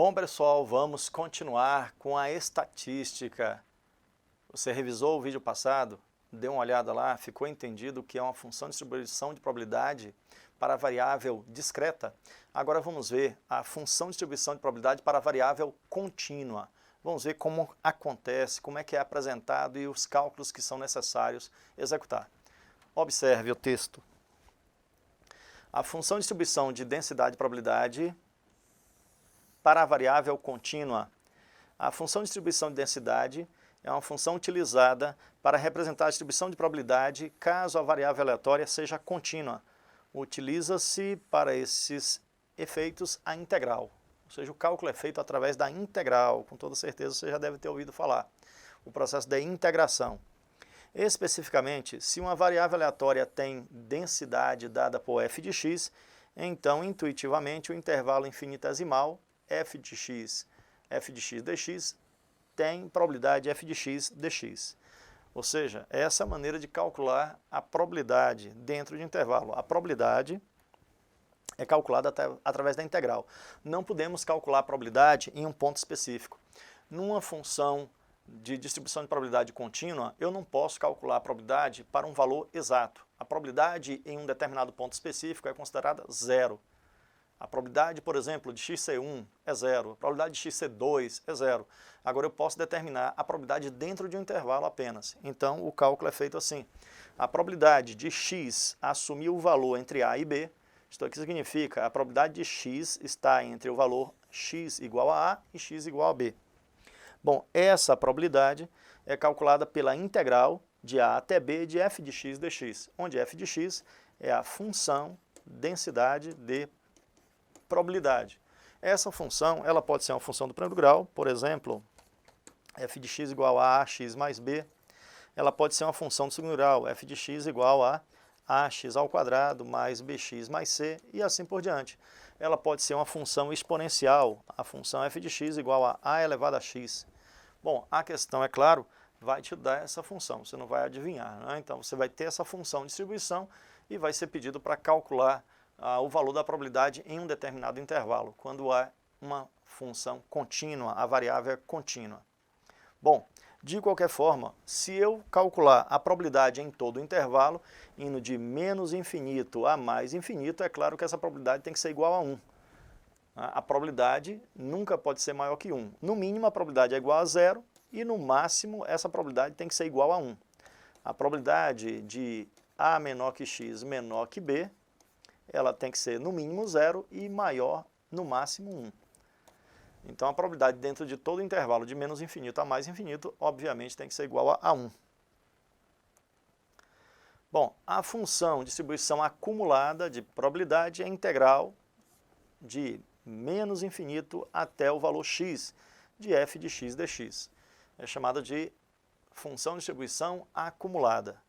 Bom, pessoal, vamos continuar com a estatística. Você revisou o vídeo passado? Deu uma olhada lá, ficou entendido que é uma função de distribuição de probabilidade para a variável discreta? Agora vamos ver a função de distribuição de probabilidade para a variável contínua. Vamos ver como acontece, como é que é apresentado e os cálculos que são necessários executar. Observe o texto. A função de distribuição de densidade de probabilidade para a variável contínua. A função de distribuição de densidade é uma função utilizada para representar a distribuição de probabilidade caso a variável aleatória seja contínua. Utiliza-se para esses efeitos a integral, ou seja, o cálculo é feito através da integral, com toda certeza você já deve ter ouvido falar, o processo de integração. Especificamente, se uma variável aleatória tem densidade dada por f de x, então intuitivamente o intervalo infinitesimal f de x dx tem probabilidade f de x dx. Ou seja, essa é a maneira de calcular a probabilidade dentro de intervalo. A probabilidade é calculada através da integral. Não podemos calcular a probabilidade em um ponto específico. Numa função de distribuição de probabilidade contínua, eu não posso calcular a probabilidade para um valor exato. A probabilidade em um determinado ponto específico é considerada zero. A probabilidade, por exemplo, de x ser 1 é zero, a probabilidade de x ser 2 é zero. Agora eu posso determinar a probabilidade dentro de um intervalo apenas. Então o cálculo é feito assim. A probabilidade de x assumir o valor entre a e b, isto aqui significa a probabilidade de x está entre o valor x igual a e x igual a b. Bom, essa probabilidade é calculada pela integral de a até b de f de x dx, onde f de x é a função densidade de probabilidade. Essa função ela pode ser uma função do primeiro grau, por exemplo, f de x igual a ax mais b. Ela pode ser uma função do segundo grau, f de x igual a ax ao quadrado mais bx mais c e assim por diante. Ela pode ser uma função exponencial, a função f de x igual a elevado a x. Bom, a questão, é claro, vai te dar essa função, você não vai adivinhar, né? Então você vai ter essa função de distribuição e vai ser pedido para calcular o valor da probabilidade em um determinado intervalo, quando há uma função contínua, a variável é contínua. Bom, de qualquer forma, se eu calcular a probabilidade em todo o intervalo, indo de menos infinito a mais infinito, é claro que essa probabilidade tem que ser igual a 1. A probabilidade nunca pode ser maior que 1. No mínimo, a probabilidade é igual a 0 e no máximo, essa probabilidade tem que ser igual a 1. A probabilidade de a menor que x menor que b, ela tem que ser no mínimo 0 e maior no máximo 1. Então a probabilidade dentro de todo o intervalo de menos infinito a mais infinito, obviamente tem que ser igual a 1. Bom, a função de distribuição acumulada de probabilidade é integral de menos infinito até o valor x de f de x dx. É chamada de função de distribuição acumulada.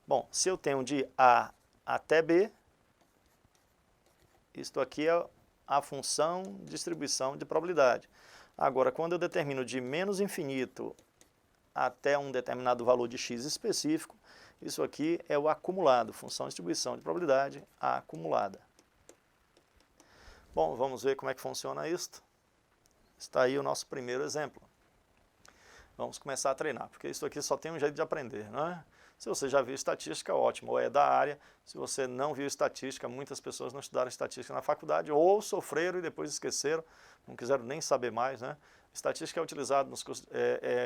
Bom, se eu tenho de a até b, isto aqui é a função de distribuição de probabilidade. Agora, quando eu determino de menos infinito até um determinado valor de x específico, isso aqui é o acumulado, função de distribuição de probabilidade acumulada. Bom, vamos ver como é que funciona isto. Está aí o nosso primeiro exemplo. Vamos começar a treinar, porque isso aqui só tem um jeito de aprender, não é? Se você já viu estatística, ótimo, ou é da área. Se você não viu estatística, muitas pessoas não estudaram estatística na faculdade, ou sofreram e depois esqueceram, não quiseram nem saber mais, né? Estatística é utilizado nos cursos,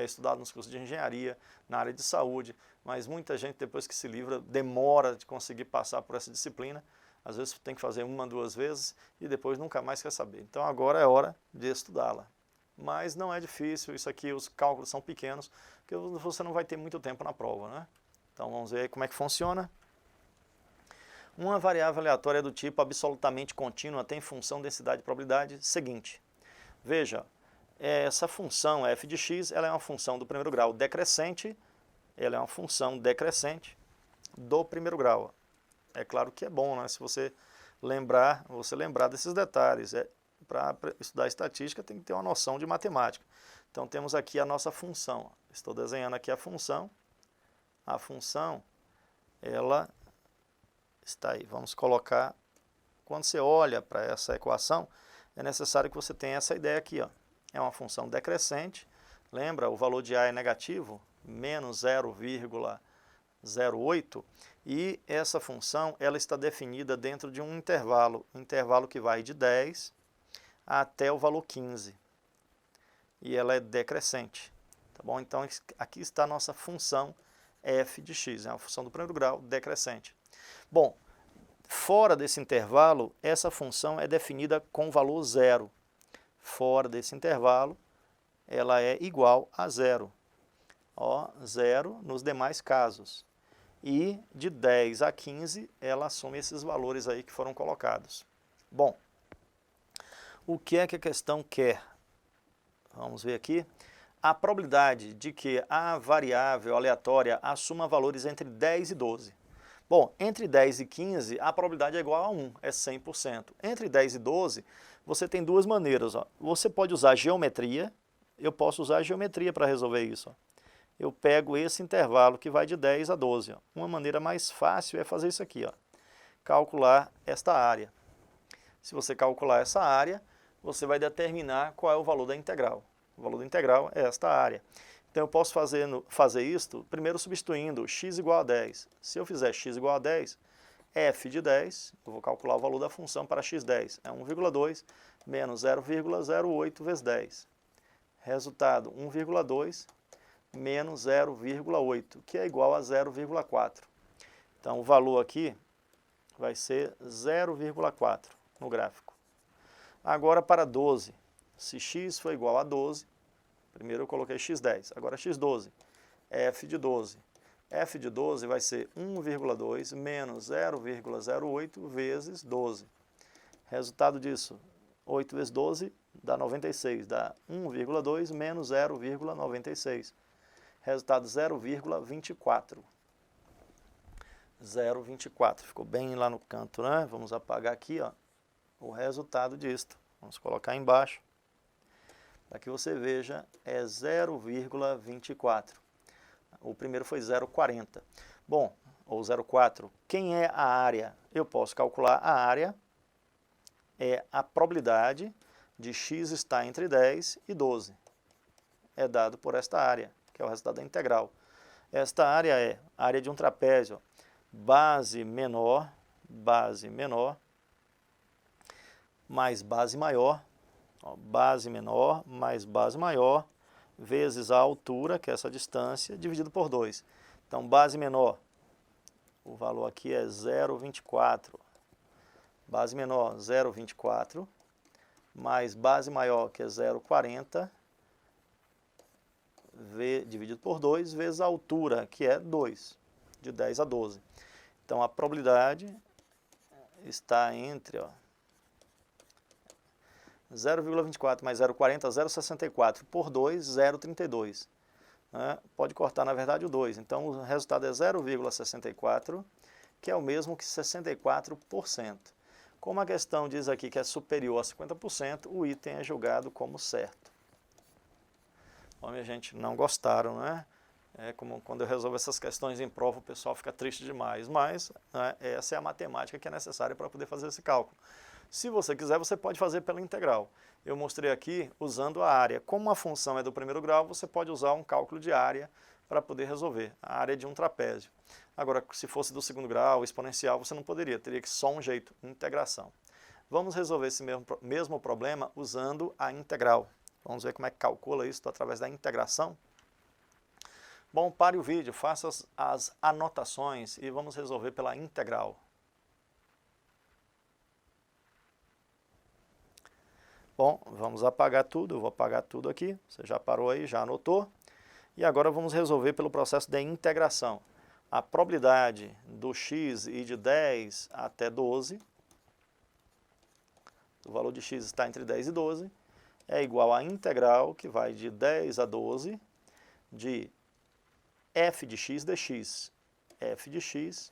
estudado nos cursos de engenharia, na área de saúde, mas muita gente, depois que se livra, demora de conseguir passar por essa disciplina. Às vezes tem que fazer uma, duas vezes e depois nunca mais quer saber. Então agora é hora de estudá-la. Mas não é difícil, isso aqui, os cálculos são pequenos, porque você não vai ter muito tempo na prova, né? Então vamos ver como é que funciona. Uma variável aleatória do tipo absolutamente contínua tem função densidade e probabilidade seguinte. Veja, essa função f de x, ela é uma função do primeiro grau decrescente, ela é uma função decrescente do primeiro grau. É claro que é bom, né? Se você lembrar desses detalhes. Para estudar estatística tem que ter uma noção de matemática. Então temos aqui a nossa função. Estou desenhando aqui a função. A função, ela está aí. Vamos colocar, quando você olha para essa equação, é necessário que você tenha essa ideia aqui, ó. É uma função decrescente, lembra, o valor de A é negativo, menos 0,08, e essa função ela está definida dentro de um intervalo que vai de 10 até o valor 15, e ela é decrescente, tá bom? Então aqui está a nossa função f de x, é uma função do primeiro grau decrescente. Bom, fora desse intervalo, essa função é definida com valor zero. Fora desse intervalo, ela é igual a zero. Ó, zero nos demais casos. E de 10 a 15, ela assume esses valores aí que foram colocados. Bom, o que é que a questão quer? Vamos ver aqui. A probabilidade de que a variável aleatória assuma valores entre 10 e 12. Bom, entre 10 e 15, a probabilidade é igual a 1, é 100%. Entre 10 e 12, você tem duas maneiras. Ó. Você pode usar geometria, eu posso usar geometria para resolver isso. Ó. Eu pego esse intervalo que vai de 10 a 12. Ó. Uma maneira mais fácil é fazer isso aqui, ó. Calcular esta área. Se você calcular essa área, você vai determinar qual é o valor da integral. O valor da integral é esta área. Então eu posso fazer isto primeiro substituindo x igual a 10. Se eu fizer x igual a 10, f de 10, eu vou calcular o valor da função para x10. É 1,2 menos 0,08 vezes 10. Resultado, 1,2 menos 0,8, que é igual a 0,4. Então o valor aqui vai ser 0,4 no gráfico. Agora para 12, se x for igual a 12, primeiro eu coloquei x10, agora x12, f de 12. F de 12 vai ser 1,2 menos 0,08 vezes 12. Resultado disso, 8 vezes 12 dá 96, dá 1,2 menos 0,96. Resultado 0,24. 0,24. Ficou bem lá no canto, né? Vamos apagar aqui, ó, o resultado disto. Vamos colocar embaixo. Para que você veja, é 0,24. O primeiro foi 0,40. Bom, ou 0,4. Quem é a área? Eu posso calcular a área. É a probabilidade de x estar entre 10 e 12. É dado por esta área, que é o resultado da integral. Esta área é a área de um trapézio. Base menor mais base maior. Ó, base menor mais base maior, vezes a altura, que é essa distância, dividido por 2. Então, base menor, o valor aqui é 0,24. Base menor, 0,24, mais base maior, que é 0,40, dividido por 2, vezes a altura, que é 2, de 10 a 12. Então, a probabilidade está entre, ó, 0,24 mais 0,40, 0,64 por 2, 0,32. Né? Pode cortar, na verdade, o 2. Então, o resultado é 0,64, que é o mesmo que 64%. Como a questão diz aqui que é superior a 50%, o item é julgado como certo. Bom, minha gente, não gostaram, né? É como quando eu resolvo essas questões em prova, o pessoal fica triste demais. Mas, né, essa é a matemática que é necessária para poder fazer esse cálculo. Se você quiser, você pode fazer pela integral. Eu mostrei aqui usando a área. Como a função é do primeiro grau, você pode usar um cálculo de área para poder resolver. A área de um trapézio. Agora, se fosse do segundo grau, exponencial, você não poderia. Teria que só um jeito, integração. Vamos resolver esse mesmo problema usando a integral. Vamos ver como é que calcula isso através da integração. Bom, pare o vídeo, faça as anotações e vamos resolver pela integral. Bom, vamos apagar tudo, eu vou apagar tudo aqui, você já parou aí, já anotou. E agora vamos resolver pelo processo de integração. A probabilidade do x ir de 10 até 12, o valor de x está entre 10 e 12, é igual à integral que vai de 10 a 12 de f de x dx, f de x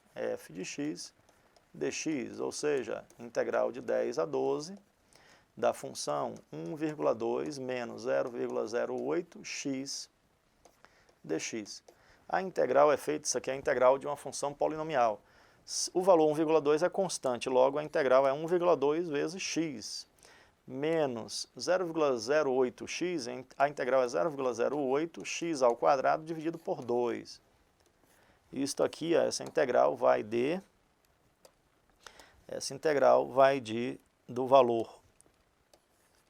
dx, ou seja, integral de 10 a 12, da função 1,2 menos 0,08x dx. A integral é feita, isso aqui é a integral de uma função polinomial. O valor 1,2 é constante, logo a integral é 1,2 vezes x. menos 0,08x, a integral é 0,08x ao quadrado dividido por 2. Isto aqui, ó, essa integral vai do valor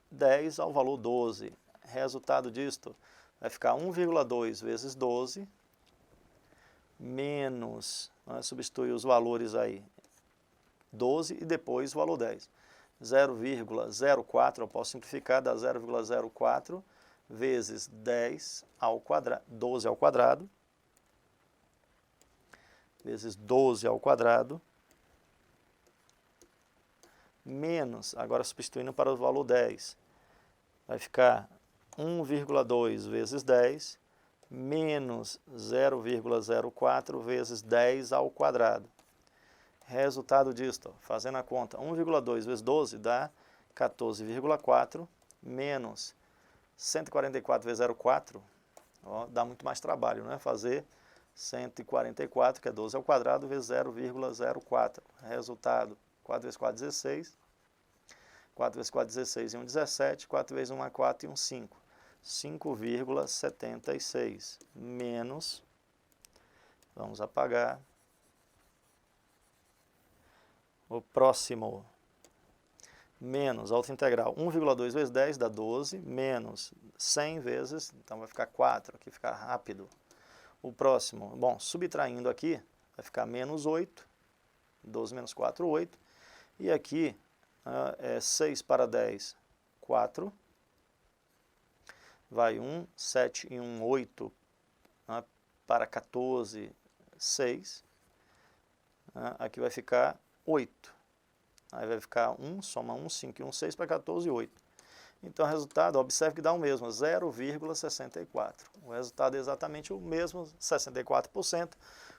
10 ao valor 12. Resultado disto vai ficar 1,2 vezes 12 menos, substitui os valores aí, 12 e depois o valor 10. 0,04, eu posso simplificar, dá 0,04 vezes 10 ao quadrado, 12 ao quadrado, vezes 12 ao quadrado, menos, agora substituindo para o valor 10, vai ficar 1,2 vezes 10, menos 0,04 vezes 10 ao quadrado. Resultado disto, fazendo a conta, 1,2 vezes 12 dá 14,4, menos 144 vezes 0,4, ó, dá muito mais trabalho, né? Fazer 144, que é 12 ao quadrado, vezes 0,04. Resultado, 4 vezes 4, 16. 4 vezes 4, 16 e 1, 17. 4 vezes 1 é 4 e 1, 5. 5,76 menos, vamos apagar, o próximo, menos, a outra integral, 1,2 vezes 10 dá 12, menos 100 vezes, então vai ficar 4, aqui fica rápido. O próximo, bom, subtraindo aqui, vai ficar menos 8, 12 menos 4, 8, e aqui é 6 para 10, 4, vai 1, 7 e 1, 8, para 14, 6, aqui vai ficar 8, aí vai ficar 1, soma 1, 5 e 1, 6 para 14, 8. Então o resultado, observe que dá o mesmo, 0,64. O resultado é exatamente o mesmo, 64%.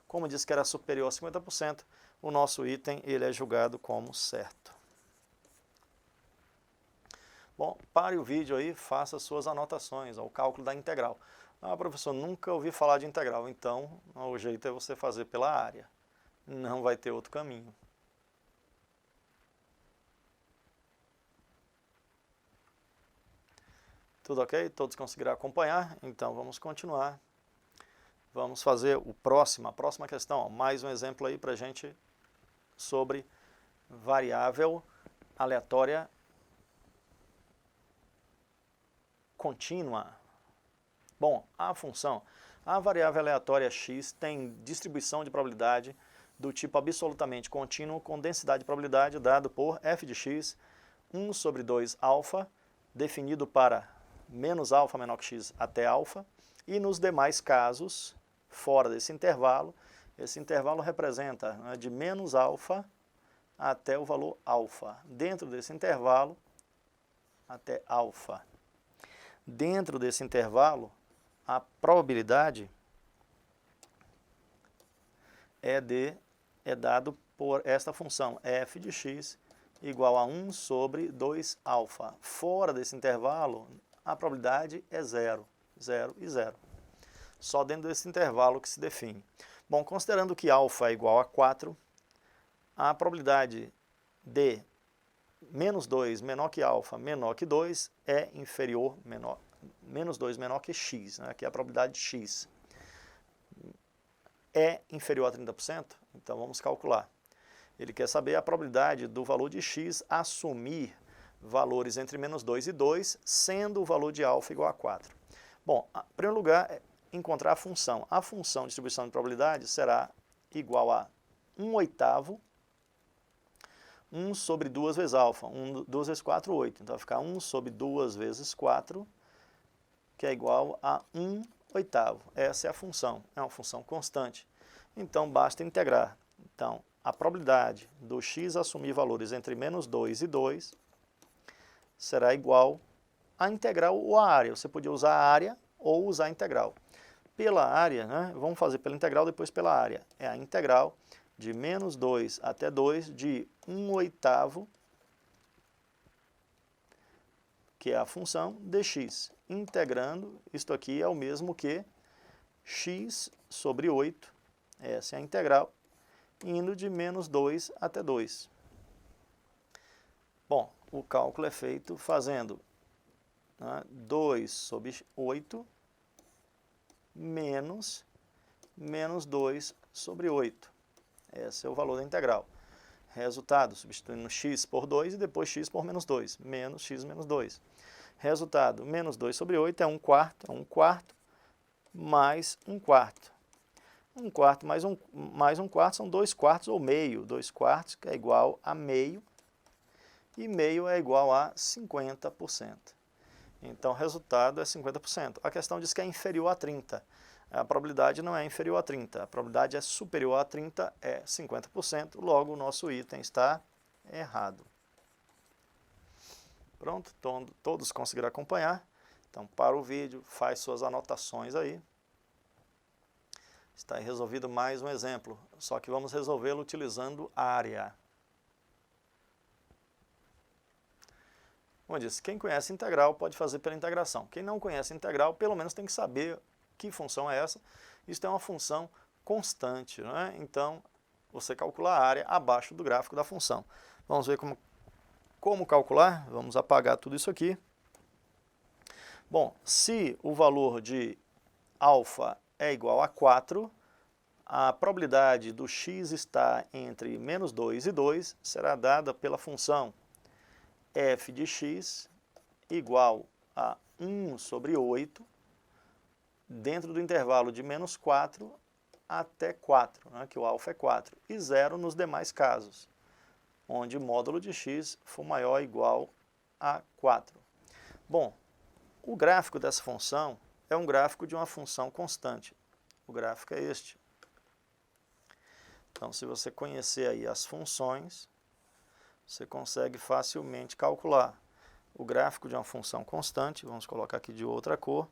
Como disse que era superior a 50%, o nosso item ele é julgado como certo. Bom, pare o vídeo aí, faça suas anotações, o cálculo da integral. Ah, professor, nunca ouvi falar de integral, então o jeito é você fazer pela área. Não vai ter outro caminho. Tudo ok? Todos conseguiram acompanhar? Então vamos continuar. Vamos fazer a próxima questão. Mais um exemplo aí para a gente sobre variável aleatória contínua. Bom, a variável aleatória x tem distribuição de probabilidade do tipo absolutamente contínuo com densidade de probabilidade dado por f de x, 1 sobre 2 alfa, definido para menos alfa menor que x até alfa, e nos demais casos, fora desse intervalo, esse intervalo representa de menos alfa até o valor alfa. Dentro desse intervalo, até alfa. Dentro desse intervalo, a probabilidade é dado por esta função, f de x igual a 1 sobre 2 alfa. Fora desse intervalo, a probabilidade é 0, 0 e 0. Só dentro desse intervalo que se define. Bom, considerando que alfa é igual a 4, a probabilidade de menos 2 menor que alfa menor que 2 é inferior, menos 2 menor que x, né, que é a probabilidade de x. É inferior a 30%? Então vamos calcular. Ele quer saber a probabilidade do valor de x assumir valores entre menos 2 e 2, sendo o valor de alfa igual a 4. Bom, em primeiro lugar, encontrar a função. A função de distribuição de probabilidade será igual a 1/8, 1 sobre 2 vezes alfa. 2 vezes 4, 8. Então vai ficar 1 sobre 2 vezes 4, que é igual a 1/8. Essa é a função. É uma função constante. Então basta integrar. Então, a probabilidade do x assumir valores entre menos 2 e 2 será igual à integral ou à área. Você podia usar a área ou usar a integral. Pela área, né, vamos fazer pela integral, depois pela área. É a integral de menos 2 até 2 de 1/8, que é a função de x. Integrando, isto aqui é o mesmo que x sobre 8, essa é a integral, indo de menos 2 até 2. Bom, o cálculo é feito fazendo 2 sobre 8 menos 2 sobre 8. Esse é o valor da integral. Resultado, substituindo x por 2 e depois x por menos 2, menos x menos 2. Resultado, menos 2 sobre 8 é 1/4, mais 1/4. 1/4 mais 1/4 são 2/4 ou meio. 2/4 que é igual a meio, e meio é igual a 50%. Então, o resultado é 50%. A questão diz que é inferior a 30. A probabilidade não é inferior a 30. A probabilidade é superior a 30, é 50%. Logo, o nosso item está errado. Pronto? Todos conseguiram acompanhar. Então, para o vídeo, faz suas anotações aí. Está aí resolvido mais um exemplo, só que vamos resolvê-lo utilizando área. Como eu disse, quem conhece integral pode fazer pela integração. Quem não conhece integral, pelo menos tem que saber que função é essa. Isso é uma função constante, não é? Então, você calcula a área abaixo do gráfico da função. Vamos ver como calcular. Vamos apagar tudo isso aqui. Bom, se o valor de alfa é igual a 4, a probabilidade do x estar entre menos 2 e 2 será dada pela função f de x igual a 1 sobre 8 dentro do intervalo de menos 4 até 4, né, que o alfa é 4, e 0 nos demais casos, onde o módulo de x for maior ou igual a 4. Bom, o gráfico dessa função é um gráfico de uma função constante. O gráfico é este. Então, se você conhecer aí as funções, você consegue facilmente calcular o gráfico de uma função constante. Vamos colocar aqui de outra cor.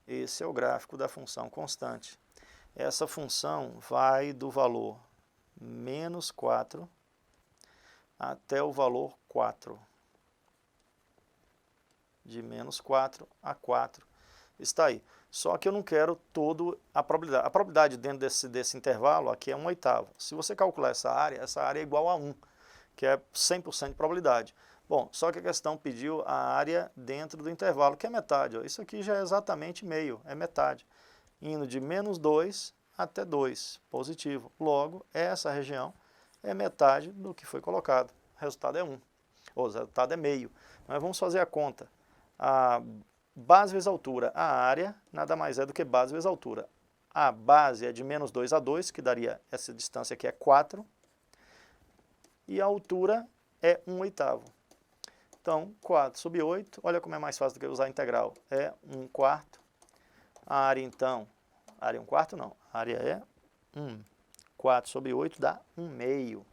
Esse é o gráfico da função constante. Essa função vai do valor menos 4 até o valor 4. De menos 4 a 4. Está aí. Só que eu não quero toda a probabilidade. A probabilidade dentro desse intervalo aqui é 1/8. Se você calcular essa área é igual a 1, que é 100% de probabilidade. Bom, só que a questão pediu a área dentro do intervalo, que é metade. Ó. Isso aqui já é exatamente meio, é metade. Indo de menos 2 até 2, positivo. Logo, essa região é metade do que foi colocado. O resultado é 1. O resultado é meio. Mas vamos fazer a conta. A base vezes altura, a área nada mais é do que base vezes altura. A base é de menos 2 a 2, que daria, essa distância aqui é 4. E a altura é 1/8. Então, 4 sobre 8, olha como é mais fácil do que usar a integral. É 1/4. A área, então, a área é 1/4 não, a área é 1. 4 sobre 8 dá 1/2.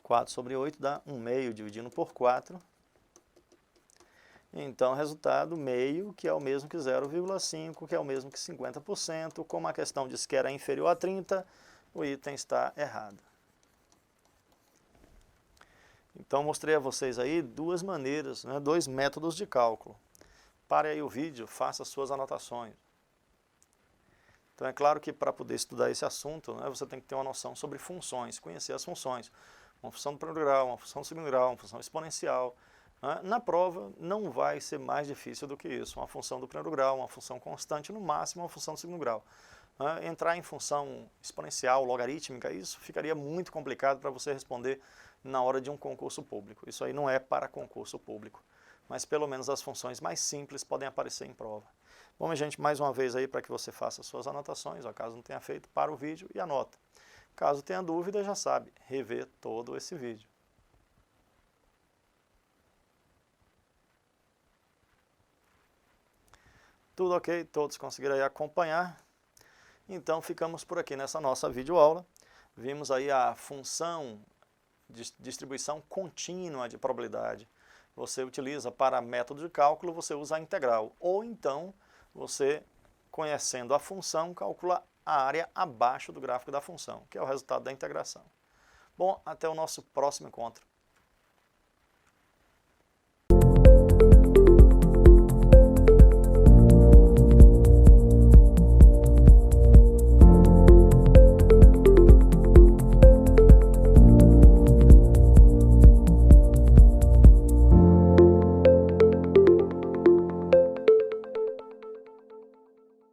4 sobre 8 dá 1/2, dividindo por 4. Então, resultado meio, que é o mesmo que 0,5, que é o mesmo que 50%. Como a questão diz que era inferior a 30, o item está errado. Então, mostrei a vocês aí duas maneiras, né, dois métodos de cálculo. Pare aí o vídeo, faça suas anotações. Então, é claro que para poder estudar esse assunto, né, você tem que ter uma noção sobre funções, conhecer as funções. Uma função do primeiro grau, uma função do segundo grau, uma função exponencial. Na prova, não vai ser mais difícil do que isso. Uma função do primeiro grau, uma função constante, no máximo uma função do segundo grau. Entrar em função exponencial, logarítmica, isso ficaria muito complicado para você responder na hora de um concurso público. Isso aí não é para concurso público. Mas pelo menos as funções mais simples podem aparecer em prova. Bom, minha gente, mais uma vez aí para que você faça suas anotações, ó, caso não tenha feito, para o vídeo e anota. Caso tenha dúvida, já sabe, rever todo esse vídeo. Tudo ok? Todos conseguiram aí acompanhar? Então, ficamos por aqui nessa nossa videoaula. Vimos aí a função de distribuição contínua de probabilidade. Você utiliza para método de cálculo, você usa a integral. Ou então, você, conhecendo a função, calcula a área abaixo do gráfico da função, que é o resultado da integração. Bom, até o nosso próximo encontro.